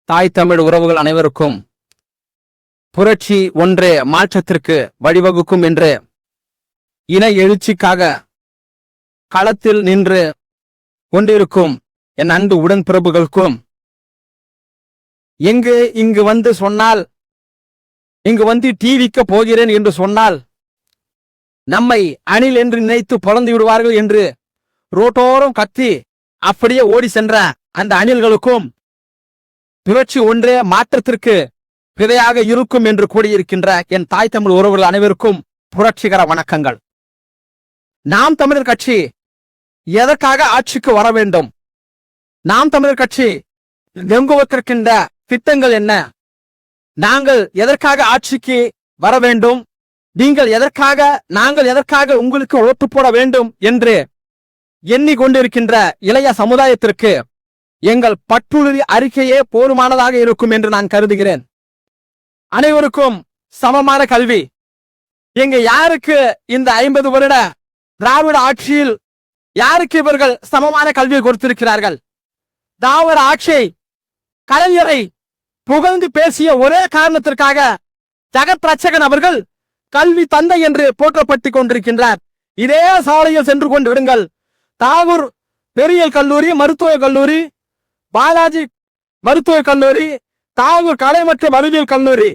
தாய் தமிழ் உறவுகள் அனைவருக்கும் புரட்சி ஒன்றே மாற்றத்திற்கு வழிவகுக்கும் என்று இன எழுச்சிக்காக களத்தில் நின்று கொண்டிருக்கும் என் அன்பு உடன்பிறப்புகளுக்கும் இங்கு வந்து சொன்னால், இங்கு வந்து டிவிக்க போகிறேன் என்று சொன்னால் நம்மை அணில் என்று நினைத்து பொழந்து விடுவார்கள் என்று ரோட்டோரம் கத்தி அப்படியே ஓடி சென்ற அந்த அணில்களுக்கும் புரட்சி ஒன்றே மாற்றத்திற்கு விதையாக இருக்கும் என்று கூடியிருக்கின்ற என் தாய் தமிழ் உறவுகள் அனைவருக்கும் புரட்சிகர வணக்கங்கள். நாம் தமிழர் கட்சி எதற்காக ஆட்சிக்கு வர வேண்டும்? நாம் தமிழர் கட்சி நெங்குவதற்கின்ற திட்டங்கள் என்ன? நாங்கள் எதற்காக ஆட்சிக்கு வர வேண்டும்? நாங்கள் எதற்காக உங்களுக்கு ஓட்டு போட வேண்டும் என்று எண்ணிக்கொண்டிருக்கின்ற இளைய சமுதாயத்திற்கு எங்கள் பற்றுறுதி அறிக்கையே போதுமானதாக இருக்கும் என்று நான் கருதுகிறேன். அனைவருக்கும் சமமான கல்வி. எங்க யாருக்கு இந்த 50 வருட திராவிட ஆட்சியில் யாருக்கு இவர்கள் சமமான கல்வியை கொடுத்திருக்கிறார்கள்? திராவிட ஆட்சியை கலைஞரை புகழ்ந்து பேசிய ஒரே காரணத்திற்காக ஜெகத் ரட்சகன் அவர்கள் கல்வி தந்தை என்று போற்றப்பட்டுக் கொண்டிருக்கின்றார். இதே சாலையில் சென்று கொண்டு விடுங்கள். தாகூர் பெரியல் கல்லூரி, மருத்துவக் கல்லூரி, பாலாஜி மருத்துவக் கல்லூரி, தாகூர் கலை மற்றும் அறிவியல் கல்லூரி,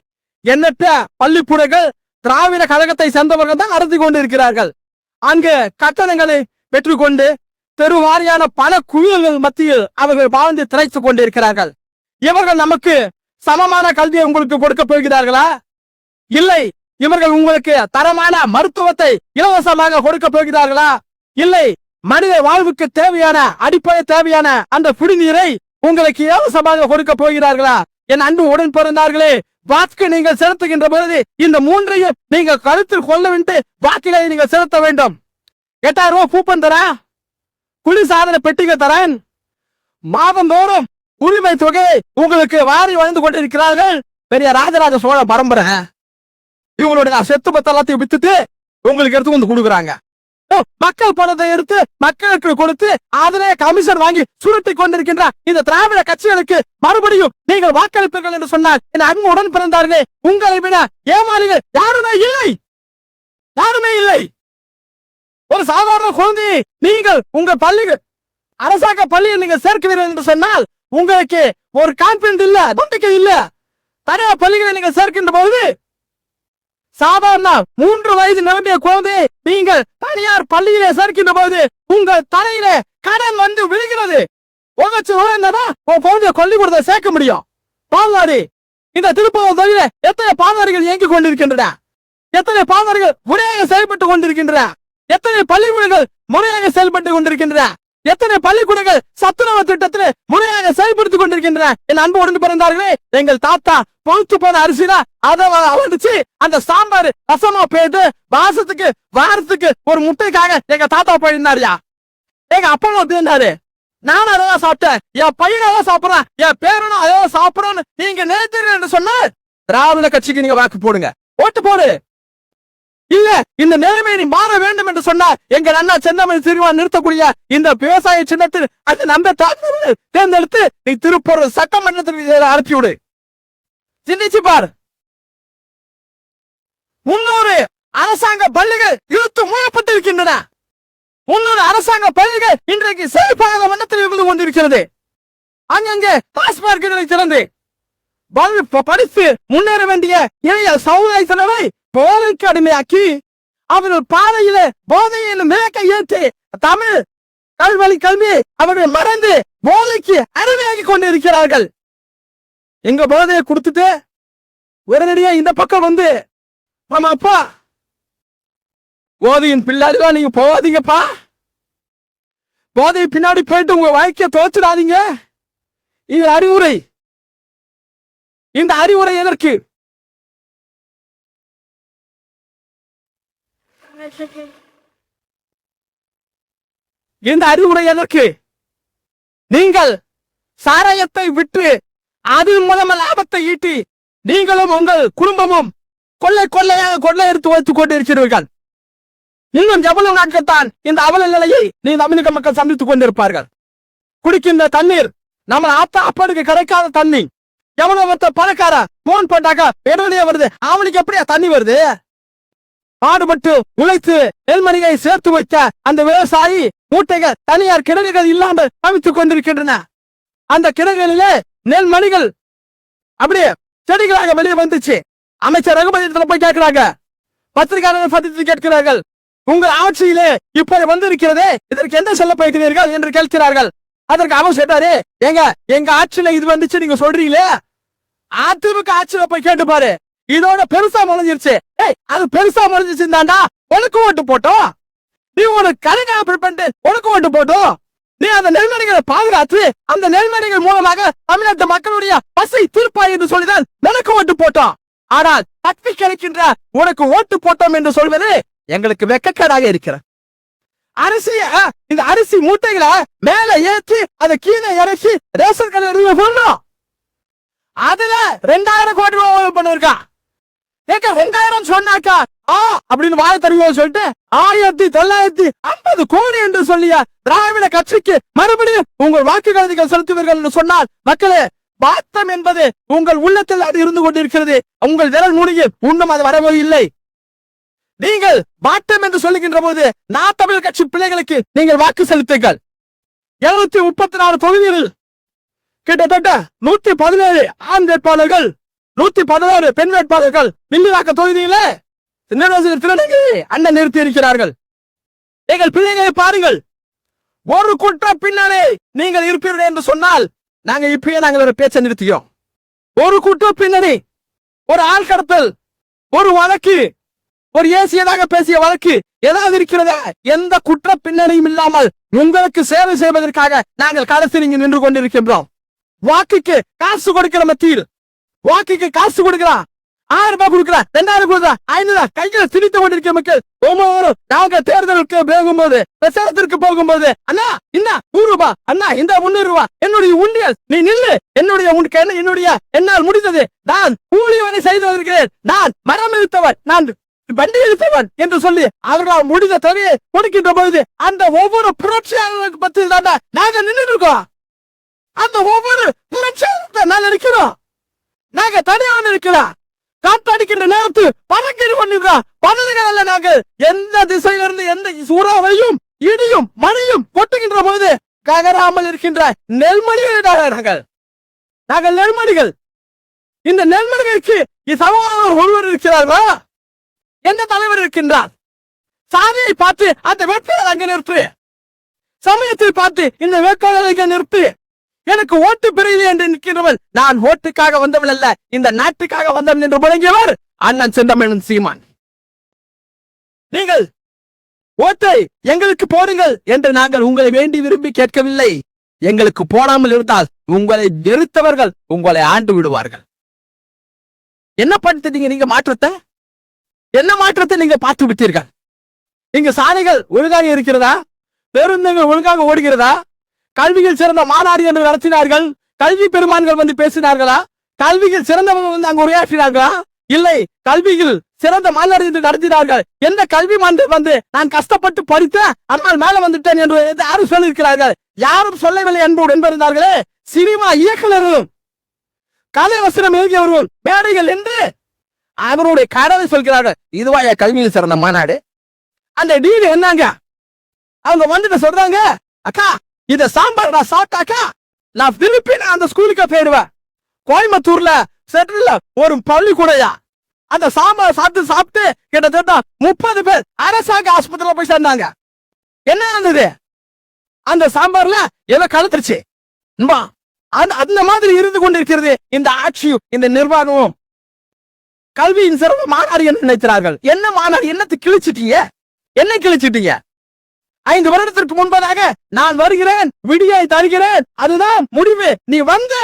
எண்ணற்ற பள்ளிக்கூடங்கள் திராவிட கழகத்தை சேர்ந்தவர்கள் தான் நடத்தி கொண்டிருக்கிறார்கள். அங்கு கட்டணங்களை பெற்றுக்கொண்டு தெருவாரியான பல குழுக்கள் மத்தியில் அவர்கள் வாழ்ந்து திளைத்துக் கொண்டிருக்கிறார்கள். இவர்கள் நமக்கு சமமான கல்வியை உங்களுக்கு கொடுக்க போகிறார்களா? இல்லை. இவர்கள் உங்களுக்கு தரமான மருத்துவத்தை இலவசமாக கொடுக்க போகிறார்களா? இல்லை. மனித வாழ்வுக்கு தேவையான அடிப்படை தேவையான அந்த குடிநீரை உங்களுக்கு இலவசமாக கொடுக்க போகிறார்களா? என் அன்பு உடன் பிறந்தார்களே, வாக்கு நீங்கள் செலுத்துகின்ற பொழுது இந்த மூன்றையும் நீங்கள் கருத்தில் கொள்ள வேண்டும். வாக்குகளை நீங்கள் செலுத்த வேண்டும். 8000 ரூபாய் கூப்பன் தரேன், குளிர்சாதன பெட்டிக தரேன், மாதந்தோறும் உரிமை தொகை உங்களுக்கு வாரி வாழ்ந்து கொண்டிருக்கிறார்கள். பெரிய ராஜராஜ சோழ பரம்பரை இவங்களுடைய செத்து பத்த எல்லாத்தையும் வித்துட்டு உங்களுக்கு எடுத்து வந்து கொடுக்குறாங்க. மக்கள் பணத்தை எடுத்து மக்களுக்கு கொடுத்து அதிலே கமிஷன் வாங்கி சுருட்டி கொண்டிருக்கின்ற இந்த திராவிட கட்சிகளுக்கு மறுபடியும் நீங்கள் வாக்களிப்பீர்கள் என்று சொன்னால் என் அன்பு உடன் பிறந்தார்களே, உங்களை விட ஏமாளிகள் யாருமே இல்லை, யாருமே இல்லை. ஒரு சாதாரண குழந்தை நீங்கள் உங்க பள்ளிகள் அரசாங்க பள்ளியில் நீங்க சேர்க்கிறீர்கள் என்று சொன்னால் உங்களுக்கு ஒரு கான்பிடன்ட் இல்ல, நம்பிக்கை இல்ல. தனியார் பள்ளிகளை நீங்கள் சேர்க்கின்ற போது சாதாரண 3 வயது நிரம்பிய குழந்தை நீங்கள் தனியார் பள்ளியிலே சேர்க்கின்ற போது உங்கள் தலையில கடன் வந்து விழுகிறது. குழந்தைய பள்ளிக்கூடத்தை சேர்க்க முடியும். பால்வாடி இந்த திருப்பூர் தொழில எத்தனை பால்வாடிகள் இயங்கிக் கொண்டிருக்கின்றன? எத்தனை பால்வாடிகள் முறையாக செயல்பட்டுக் கொண்டிருக்கின்றன? எத்தனை பள்ளிக்கூடங்கள் முறையாக செயல்பட்டுக் கொண்டிருக்கின்றன? எத்தனை பள்ளிக்கூடங்கள் சத்துணவு திட்டத்தில் முறையாக செயல்படுத்திக் கொண்டிருக்கின்றன? என் அன்பு உடன் பிறந்தார்களே, எங்கள் தாத்தா பொழுத்து போன அரிசினா அதை அவடிச்சு அந்த சாம்பார் ரசமா போயிட்டு வாரத்துக்கு ஒரு முட்டைக்காக எங்க தாத்தா போயிருந்தாருயா. எங்க அப்பா இருந்தாரு. நானும் அதான் சாப்பிட்டேன், என் பையனும் சாப்பிடறேன், என் பேரனும் அதான் சாப்பிடறோம்னு நீங்க நினைத்தீர்கள் என்று சொன்ன திராவிட கட்சிக்கு நீங்க வாக்கு போடுங்க, ஓட்டு போடு. இல்ல இந்த நிலைமை நீ மாற வேண்டும் என்று சொன்னால் எங்கள் அண்ணா செந்தமிழ் சிறுவன் நிறுத்தக்கூடிய இந்த விவசாய சின்னத்தில் அந்த நம்ப தேர்ந்தெடுத்து நீ திருப்பூர் சட்டமன்றத்திற்கு அனுப்பிவிடு. சிந்திச்சு பார். 300 அரசாங்க பள்ளிகள் இழுத்து மூடப்பட்டிருக்கின்றன. 300 அரசாங்க பள்ளிகள் இன்றைக்கு செழிப்பாக வண்ணத்தில் இருந்து கொண்டிருக்கிறது. அங்கங்கே டாஸ்மாக் திறந்து படித்து முன்னேற வேண்டிய இளைய சமுதாயத்தினரை போதைக்கு அடிமையாக்கி அவர்கள் பாதையில போதையில் மேற்க ஏற்றி தமிழ் கல்வி அவர்கள் மறந்து போதைக்கு அடிமையாகி கொண்டிருக்கிறார்கள். எங்க போதையை கொடுத்துட்டு உடனடியா இந்த பக்கம் வந்து ஆமா அப்பா போதையின் பிள்ளாடிதான் நீங்க போகாதீங்கப்பா, போதை பின்னாடி போயிட்டு உங்க வாழ்க்கையை தோச்சிடாதீங்க. இது அறிவுரை. இந்த அறிவுரை எதற்கு? இந்த அறிவுரை எதற்கு? நீங்கள் சாராயத்தை விட்டு அதில் மூலமா லாபத்தை ஈட்டி நீங்களும் உங்கள் குடும்பமும் கொள்ளை எடுத்து வைத்துக் கொண்டிருக்கிறீர்கள். இன்னும் எவ்வளவு நாட்கள்தான் இந்த அவல நிலையை நீ தமிழக மக்கள் சந்தித்துக் கொண்டிருப்பார்கள். குடிக்கின்ற தண்ணீர் நம்ம அப்பனுக்கு கிடைக்காத தண்ணி, எவ்வளவு ஒருத்த பணக்கார போன் பண்ணாக்கா பெட்ரோலியே வருது, அவனுக்கு எப்படியா தண்ணி வருது? பாடுபட்டு உழைத்து நெல்மணிகளை சேர்த்து வைத்த அந்த விவசாயி மூட்டைகள் தனியார் கிடங்குகள் இல்லாமல் அமைத்துக் கொண்டிருக்கின்றன. அந்த கிடங்குகளிலே நெல்மணிகள் அப்படியே செடிகளாக வெளியே வந்துச்சு. அமைச்சர் ரகுபதி போய் கேட்கிறாங்க, பத்திரிகையாளர்கள் சந்தித்து கேட்கிறார்கள், உங்கள் ஆட்சியிலே இப்போது வந்திருக்கிறதே, இதற்கு என்ன சொல்ல போகிறீர்கள் என்று கேட்கிறார்கள். அதற்கு அவர் சொல்றாரு, எங்க ஆட்சியில இது வந்துச்சு நீங்க சொல்றீங்களே, அதிமுக ஆட்சியில போய் கேட்டு பாரு, இதோட பெருசா முளைஞ்சிருச்சு. அது பெருசா முளைஞ்சிருச்சுதாண்டா உனக்கு ஓட்டு போட்டோம், நீ உனக்கு கலைஞர் பண்ணிட்டு உனக்கு ஓட்டு போட்டோம், நீ அந்த நெல்மணிகளை பாதுகாத்து அந்த நெல்மணிகள் மூலமாக தமிழ்நாட்டு மக்களுடைய பசை தீர்ப்பாய் என்று சொல்லிதான் எனக்கு ஓட்டு போட்டோம். ஆனால் தப்பி கிடைக்கின்ற உனக்கு ஓட்டு போட்டோம் என்று சொல்வது எங்களுக்கு வெக்கக்கேடாக இருக்கிற. அரிசிய இந்த அரிசி மூட்டைகளை மேல ஏற்றி அதை கீழே இறக்கி ரேஷன் கடையில போடணும். அதுல 2000 கோடி ரூபாய் பண்ணிருக்கான். 2000 சொன்னாக்கா அப்படின்னு வாய தருவோம் சொல்லிட்டு 1950 கோடி என்று சொல்லிய திராவிட கட்சிக்கு மறுபடியும் உங்கள் வாக்குகளை செலுத்துவீர்கள் என்று சொன்னால், மக்களே, பாத்தம் என்பது உங்கள் உள்ளத்தில் அது இருந்து கொண்டிருக்கிறது. உங்கள் விரல் நுனியில் இன்னும் அது வரவே இல்லை. நீங்கள் பாட்டம் என்று சொல்லுகின்ற போது நான் தமிழ் கட்சி பிள்ளைகளுக்கு நீங்கள் வாக்கு செலுத்துங்கள். 734 தொகுதிகளில் கிட்டத்தட்ட 117 ஆண் வேட்பாளர்கள், 116 பெண் வேட்பாளர்கள் வில்லிவாக்க தொகுதியில திருநங்கை அண்ணன் நிறுத்தி இருக்கிறார்கள். எங்கள் பிள்ளைகளை பாருங்கள். ஒரு குற்ற பின்னணி நீங்கள் இருப்பீர்கள் என்று சொன்னால் நாங்க இப்பயே நாங்கள் ஒரு பேச்சை நிறுத்தியோம். ஒரு குற்ற பின்னணி, ஒரு ஆள் கடத்தல், ஒரு வழக்கு, ஒரு ஏசியதாக பேசிய வழக்கு ஏதாவது இருக்கிறதா? எந்த குற்ற பின்னணியும் இல்லாமல் உங்களுக்கு சேவை செய்வதற்காக நாங்கள் களத்தில் இங்கு நின்று கொண்டிருக்கின்றோம். வாக்குக்கு காசு கொடுக்கிற மத்தியில், வாக்குக்கு காசு கொடுக்கிறான், 1000 ரூபாய் கொடுக்கிறான், 2000 கொடுக்கிறான், 500 கையில திணித்து கொண்டிருக்கிற மக்கள் ஒவ்வொரு நாங்கள் தேர்தலுக்கு போகும்போது, பிரச்சாரத்திற்கு போகும்போது, அண்ணா இந்த 100 ரூபாய், அண்ணா இந்த 300 ரூபாய், என்னுடைய உண்டியல் நீ நில்லு, என்னுடைய என்னால் முடிந்தது, நான் கூலி வேலை செய்து வருகிறேன், நான் மரம் இழுத்தவன், நான் வண்டி இழுத்தவன் என்று சொல்லி அவர்களால் முடிந்த தொகையை கொடுக்கின்ற பொழுது அந்த ஒவ்வொரு புரட்சியாளர்களுக்கு பற்றி தான் நாங்க நின்று இருக்கோம். அந்த ஒவ்வொரு புரட்சியாளர்களை நாங்க நிற்கிறோம். நாங்க தனியாக இருக்கிறோம். காத்தடிக்கின்ற நேரத்து பறக்கிட்டு கொண்டிருக்கிறோம். பதவிகள் அல்ல, நாங்கள் எந்த திசையிலிருந்து எந்த சூறாவளியும் இடியும் மழையும் கொட்டுகின்ற பொழுது ககராமல் இருக்கின்ற நெல்மணிகள் நாங்கள் நெல்மணிகள். இந்த நெல்மணிகளுக்கு சமூகம் ஒருவர் இருக்கிறார்களா? எந்த தலைவர் இருக்கின்றார்? சாதியை பார்த்து அந்த வேட்பாளர் அங்கே நிறுத்து, சமயத்தை பார்த்து இந்த வேட்பாளர் அங்கே நிறுத்து. எனக்கு ஓட்டு பெறவில்லை என்று நிற்கிறவன் நான் ஓட்டுக்காக வந்தவன் அல்ல, இந்த நாட்டுக்காக வந்தவன் என்று முழங்கியவர் அண்ணன் செந்தமிழன் சீமான். நீங்கள் ஓட்டை எங்களுக்கு போடுங்கள் என்று நாங்கள் உங்களை வேண்டி விரும்பி கேட்கவில்லை. எங்களுக்கு போடாமல் இருந்தால் உங்களை வெறுத்தவர்கள் உங்களை ஆண்டு விடுவார்கள். என்ன பண்ணிட்டீங்க நீங்க? மாற்றத்தை என்ன மாற்றத்தை நீங்க பார்த்து விட்டீர்கள்? இங்க சாலைகள் ஒழுங்காக இருக்கிறதா? பேருந்துகள் ஒழுங்காக ஓடுகிறதா? கல்வியில் சிறந்த மாநாடு என்று நடத்தினார்கள். கல்வி பெருமான்கள் வந்து பேசினார்களா? கல்வியில் சிறந்தவங்க வந்து அங்கு உரையாற்றினார்களா? இல்லை, கல்வியில் சிறந்த மாநாடு என்று நடத்தினார்கள். எந்த கல்வி மன்றம் வந்து நான் கஷ்டப்பட்டு படித்தேன் ஆனால் மேல வந்துட்டேன் என்று யாரும் சொல்லியிருக்கிறார்கள்? யாரும் சொல்லவில்லை என்பார்களே. சினிமா இயக்குநர்களும் கலை வசனம் எழுதியவர்கள் மேடைகள் என்று அவருடைய கடவை சொல்கிறார்கள். இதுவா கல்வியில் சிறந்த மாநாடு? அந்த டீல் என்னங்க? அவங்க வந்துட்டு சொல்றாங்க, அக்கா இத சாம்பார் நான் சாப்பிட்டாக்கா நான் திருப்பி அந்த ஸ்கூலுக்கு போயிடுவேன். கோயம்புத்தூர்ல செட்டில் ஒரு பள்ளிக்கூடையா அந்த சாம்பார் சாப்பிட்டு கிட்டத்தட்ட 30 பேர் அரசாங்க ஆஸ்பத்திரியில போய் சேர்ந்தாங்க. என்ன ஆனது? அந்த சாம்பார்ல ஏதோ கலத்துருச்சு. அந்த மாதிரி இருந்து கொண்டிருக்கிறது இந்த ஆட்சியும் இந்த நிர்வாகமும். கல்வியின் சிறப்பு மாநாடு என்று நினைக்கிறார்கள். என்ன மாநாடு? என்னத்தை கிழிச்சிட்டீங்க? என்ன கிழிச்சிட்டீங்க? 5 வருடத்திற்கு முன்பதாக நான் வருகிறேன், விடியை தருகிறேன், அதுதான் முடிவு. நீ வந்த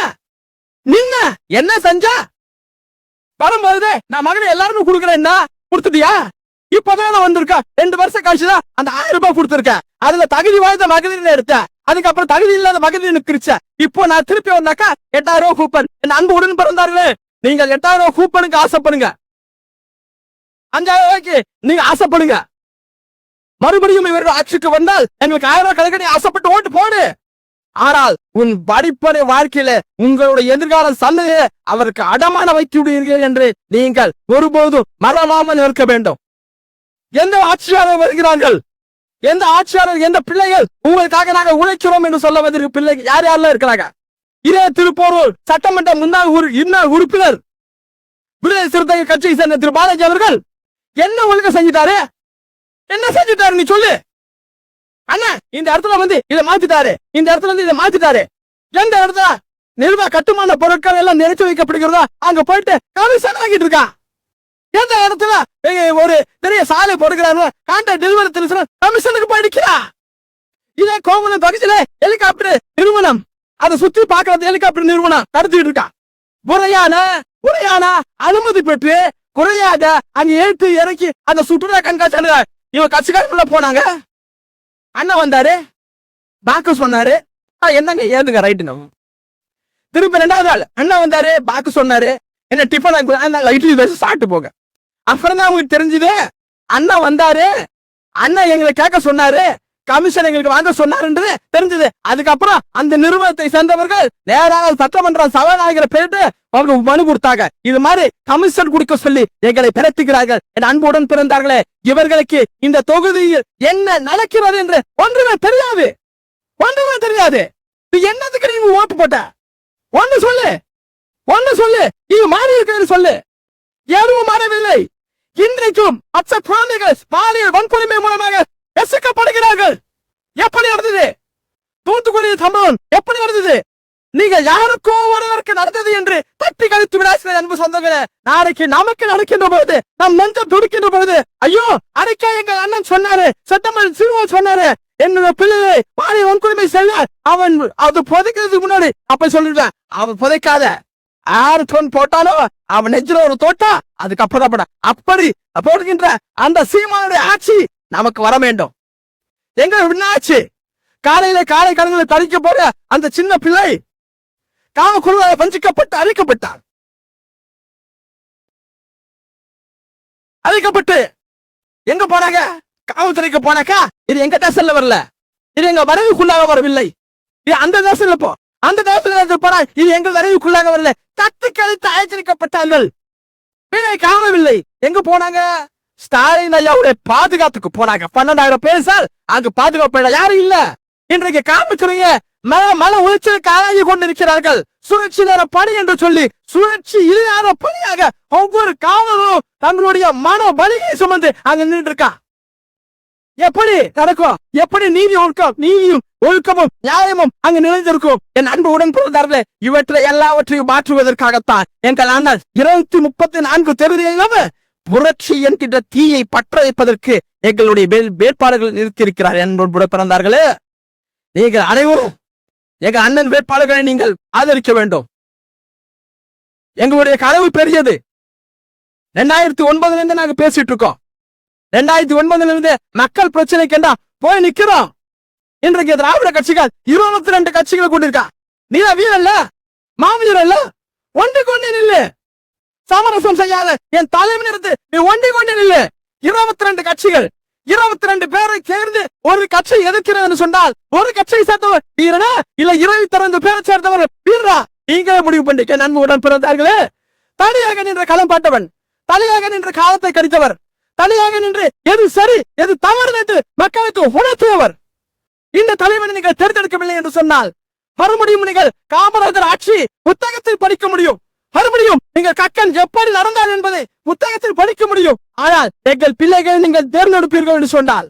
நின்ன என்ன செஞ்ச? வரும்போது நான் மகனை எல்லாருமே கொடுக்கிறேன்னா கொடுத்துட்டியா? இப்பதான் வந்திருக்கா. 2 வருஷம் கழிச்சுதான் அந்த 1000 ரூபாய் கொடுத்திருக்கேன். அதுல தகுதி வாய்ந்த மகளிர் எடுத்தேன், அதுக்கப்புறம் தகுதி இல்லாத மகளிர் பிரிச்ச. இப்போ நான் திருப்பி வந்தாக்கா 8000 ரூபாய் கூப்பன். என் அன்பு உடன் பிறந்தார்களே, நீங்கள் 8000 ரூபாய் கூப்பனுக்கு ஆசைப்படுங்க, 5000 ரூபாய்க்கு நீங்க ஆசைப்படுங்க. மறுபடியும் இவர்கள் ஆட்சிக்கு வந்தால் எங்களுக்கு 1000 ரூபாய் கிடைக்க ஆசைப்பட்டு ஓட்டு போடு. ஆனால் உன் படிப்படை வாழ்க்கையில உங்களுடைய எதிர்கால சந்ததியை அவருக்கு அடமான வைத்து விடுவீர்கள் என்று நீங்கள் ஒருபோதும் மறவாமல் இருக்க வேண்டும். எந்த ஆட்சியாளர் வருகிறார்கள், எந்த ஆட்சியாளர், எந்த பிள்ளைகள் உங்களுக்காக நாங்கள் உழைக்கிறோம் என்று சொல்ல வந்திருக்க பிள்ளைகள் யார் யாரெல்லாம் இருக்கிறாங்க? இதே திருப்போரூர் சட்டமன்ற முன்னாள் உறுப்பினர் விடுதலை சிறுத்தைகள் கட்சியை சேர்ந்த திரு பாலாஜி அவர்கள் என்ன ஒழுங்க செஞ்சுட்டாரு? என்ன செஞ்சுட்டாரு நீ சொல்லு. அண்ணா இந்த இடத்துல வந்து இதை மாத்திட்டாரு, இந்த இடத்துல வந்து இதை மாத்திட்டாரு. எந்த இடத்துல நிர்வாக கட்டுமான பொருட்கள் எல்லாம் நிறைச்சு வைக்கப்படுகிறதோ அங்க போயிட்டு கமிஷன் வாங்கிட்டு இருக்கா. எந்த இடத்துல ஒரு பெரிய சாலை போடுகிறாரு கான்ட்ராக்ட் நிறுவனத்தில் கமிஷனுக்கு போயிடுக்கிறா. இதே கோவளம் பகுதியில ஹெலிகாப்டர் நிறுவனம் அதை சுத்தி பாக்குறது ஹெலிகாப்டர் நிறுவனம் நடத்திட்டு இருக்கா. முறையான அனுமதி பெற்று குறையாக அங்க ஏற்று இறக்கி அந்த சுற்றுலா கண்காட்சி இவ கட்சிக்காரங்கள போனாங்க. அண்ணன் வந்தாரு, பாக்கு சொன்னாரு, என்னங்க ஏதுங்க ரைட்டு. நம்ம திருப்பி 2வது நாள் அண்ணன் வந்தாரு, பாக்கு சொன்னாரு, என்ன டிஃபன் இட்லி தோசை சாப்பிட்டு போக. அப்புறம் தான் அவங்களுக்கு தெரிஞ்சது அண்ணன் வந்தாரு, அண்ணன் எங்களை கேட்க சொன்னாரு, கமிஷன் எங்களுக்கு வாங்க சொன்னாருன்றது தெரிஞ்சது. அதுக்கப்புறம் அந்த நிறுவனத்தை சேர்ந்தவர்கள் நேராக சட்டமன்ற சபாநாயகரை போயிட்டு அவங்க மனு கொடுத்தாங்க. இது மாதிரி கமிஷன் கொடுக்க சொல்லி எங்களை பிறத்துகிறார்கள். என் அன்புடன் பிறந்தார்களே, இவர்களுக்கு இந்த தொகுதியில் என்ன நடக்கிறது என்று ஒன்றுமே தெரியாது. என்னதுக்கு நீங்க ஓட்டு போட்ட? ஒன்னு சொல்லு. இது மாறி இருக்கிறது சொல்லு. எதுவும் மாறவில்லை. இன்றைக்கும் அச்ச குழந்தைகள் பாலியல் வன்கொடுமை மூலமாக எசக்கப்படுகிறார்கள். எப்படி நடந்தது? தூத்துக்குடி சம்பவம் எப்படி நடந்தது? நீங்க யாருக்கோ ஒருவருக்கு நடந்தது என்று தட்டி கழித்து விடாசீர்கள் அன்பு சொந்தங்களே. நாளைக்கு நமக்கு நடக்கின்ற போது நம் நெஞ்சம் துடிக்கின்ற போது, ஐயோ அன்னைக்கே எங்கள் அண்ணன் சொன்னாரு, சட்டமன்ற சிறுவன் சொன்னாரு, என்னோட பிள்ளைகளை பாலியல் வன்கொடுமை செய்தார், அவன் அது புதைக்கிறதுக்கு முன்னாடி அப்ப சொல்லிடுவேன், அவன் புதைக்காத யாரு தோன் போட்டானோ அவன் நெஞ்சில ஒரு தோட்டா அதுக்கப்புறம் அப்படி போடுகின்ற அந்த சீமானுடைய ஆட்சி நமக்கு வர வேண்டும். எங்க ஆச்சு? காலை கடங்களை தரிக்க போற அந்த சின்ன பிள்ளை காவக்குழுவாக வஞ்சிக்கப்பட்டு அழிக்கப்பட்டு எங்க போனாங்க? காவல்துறைக்கு போனாக்கா இது எங்க தேசத்துல வரல, இது எங்க வரவுக்குள்ளாக வரவில்லை. இது அந்த தேசத்துல போ, அந்த தேசத்துல போனா இது எங்கள் வரவுக்குள்ளாக வரல. தட்டு கழித்து அழைச்சிருக்கப்பட்டார்கள், பிழை காணவில்லை. எங்க போனாங்க? ஸ்டாலின் ஐயாவுடைய பாதுகாப்புக்கு போனாங்க. 12,000 பேர் சார் அங்கு பாதுகாப்பு யாரும் இல்ல. இன்றைக்கு காமிக்கிறீங்க மன உளைச்சலுக்கு ஆளாகி கொண்டிருக்கிறார்கள். சுழற்சி நேர பணி என்று சொல்லி சுழற்சி இல்லாத பணியாக ஒவ்வொரு காவலரும் தங்களுடைய மன பலியை சுமந்து அங்க நின்று இருக்கா. எப்படி நடக்கும்? எப்படி நீதியும் ஒழுக்கமும் நியாயமும் அங்கு நிறைந்திருக்கும்? என் அன்பு உடன் பிறந்தார்களே, இவற்றை எல்லாவற்றையும் மாற்றுவதற்காகத்தான் எங்கள் அண்ணன் 234 தெருவிலும் புரட்சி என்கின்ற தீயை பற்ற வைப்பதற்கு எங்களுடைய வேட்பாளர்கள் நிறுத்தியிருக்கிறார். என்பது பிறந்தார்களே, நீங்கள் அனைவரும் எங்கள் அண்ணன் வேட்பாளர்களை நீங்கள் ஆதரிக்க வேண்டும். எங்களுடைய கனவு பெரியது. 2009 இருந்து நாங்க பேசிட்டு இருக்கோம். 2009 இருந்து மக்கள் பிரச்சனைக்கு போய் நிக்கிறோம். இன்றைக்கு திராவிட கட்சிகள் 22 கட்சிகளை கொண்டிருக்கா. நீ வீரல்ல, மாவீரல்ல, ஒன்று கொண்டு நில்லு. சமரசம் செய்யாத என் தலைவனிருந்து நீ ஒண்டி கொண்டு நில்லு. 22 கட்சிகள் 22 பேரை சேர்ந்து ஒரு கட்சி எதிர்க்கிறது சொன்னால் ஒரு கட்சியை சேர்ந்தவர் வீரனா இல்ல 22 பேரை சேர்ந்தவர் வீரரா? நீங்களே முடிவு பண்ணிக்க. நன்மையுடன் பிறந்தார்களே, தனியாக நின்ற களம் பாட்டவன், தனியாக நின்ற காலத்தை கடித்தவர், தனியாக நின்று எது சரி எது தவறு என்று மக்களுக்கு உணர்த்துவர். இந்த தலைவனை நீங்கள் தேர்ந்தெடுக்கவில்லை என்று சொன்னால் மறுபடியும் நீங்கள் காமராஜர் ஆட்சி புத்தகத்தில் படிக்க முடியும். மறுபடியும் நீங்கள் கக்கன் எப்படி நடந்தார் என்பதை புத்தகத்தில் படிக்க முடியும். ஆனால் எங்கள் பிள்ளைகளை நீங்கள் தேர்ந்தெடுப்பீர்கள் என்று சொன்னால்,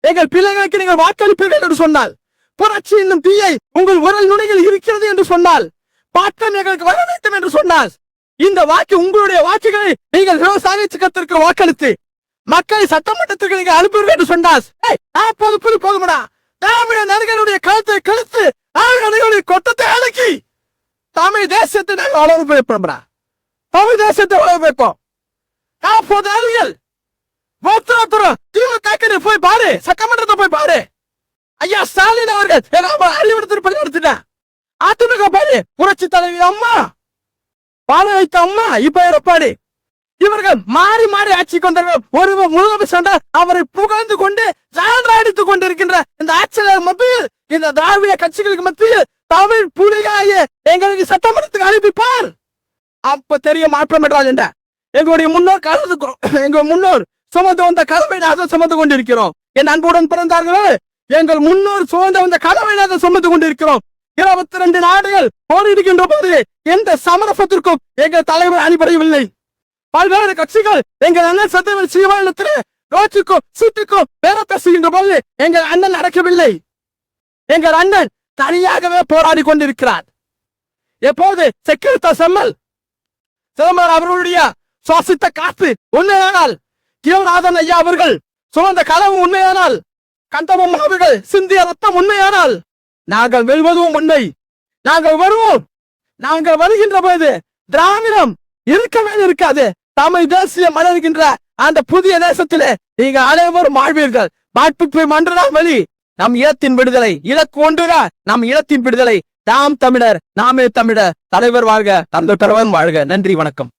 எங்கள் பிள்ளைகளுக்கு நீங்கள் வாக்களிப்பீர்கள் என்று சொன்னால், புரட்சி என்னும் தீயை உங்கள் உரல் நுனையில் இருக்கிறது என்று சொன்னால், பாட்டம் எங்களுக்கு வர வேண்டும் என்று சொன்னால், இந்த வாக்கு உங்களுடைய வாக்குகளை நீங்கள் விவசாய சட்டத்திற்கு வாக்களித்து மக்களை சட்டமன்றத்திற்கு நீங்கள் அனுப்புவீர்கள் என்று சொன்னால், போதுமடா தமிழ நடிகருடைய கழுத்தை கழுத்து தமிழ் கொட்டத்தை அடக்கி தமிழ் தேசத்தை நாங்கள் வளர்ப்பு வைப்போம். தமிழ் தேசத்தை வளர்ப்பு வைப்போம். அப்போது அறிவியல் திமுக போய் பாரு, சட்டமன்றத்தை போய் பாரு. ஐயா ஸ்டாலின் அவர்கள் அறிவுறுத்தல் நடத்தின அதிமுக பாரு, புரட்சி தலைவி அம்மா பால வைத்த அம்மா இப்ப எடப்பாடி இவர்கள் மாறி மாறி ஆட்சி கொண்டார்கள். ஒருவர் முதலமைச்சர் அவரை புகழ்ந்து கொண்டு அடித்துக் கொண்டிருக்கின்ற இந்த ஆட்சியாளர் மத்தியில், இந்த திராவிட கட்சிகளுக்கு மத்தியில் தமிழ் புலிகாய எங்களுக்கு சட்டமன்றத்துக்கு அனுப்பிப்பார். அப்ப தெரிய மாற்றம் என்றால் என்ன? எங்களுடைய முன்னோர் சுமந்து வந்த கதவை நாங்கள் சுமந்து கொண்டிருக்கிறோம். என் அன்புடன் பிறந்தார்களே, எங்கள் முன்னோர் சுமந்து வந்த கதவை நாங்கள் சுமந்து கொண்டிருக்கிறோம். 22 நாடுகள் போரிடுகின்ற போது எந்த சமரசத்திற்கும் எங்கள் தலைவர் அனுப்படவில்லை. பல்வேறு கட்சிகள் எங்கள் அண்ணன் சத்தியவேல் சீமானத்திலே ரோச்சுக்கும் சீட்டுக்கும் பேர பேசுகின்ற போது எங்கள் அண்ணன் நடக்கவில்லை. எங்கள் அண்ணன் தனியாகவே போராடி கொண்டிருக்கிறார். எப்போது செக்யூரிட்டா செம்மல் சிதம்பரம் அவர்களுடைய சுவாசித்த காத்து உண்மையானால், ஜீவநாதன் ஐயா அவர்கள் சுமந்த கனவு உண்மையானால், கண்டபம் அவர்கள் சிந்திய ரத்தம் உண்மையானால், நாங்கள் வெல்வதும் உண்மை. நாங்கள் வருவோம். நாங்கள் வருகின்ற போது திராவிடம் இருக்கவே இருக்காது. தமிழ் தேசிய மலர்கின்ற அந்த புதிய தேசத்திலே நீங்கள் அனைவரும் வாழ்வீர்கள். மாட்பு மன்றதான் வழி. நம் இனத்தின் விடுதலை இலக்கு ஒன்றுதான். நம் இனத்தின் விடுதலை. நாம் தமிழர், நாமே தமிழர். தலைவர் வாழ்க, தந்தை பெறவன் வாழ்க. நன்றி, வணக்கம்.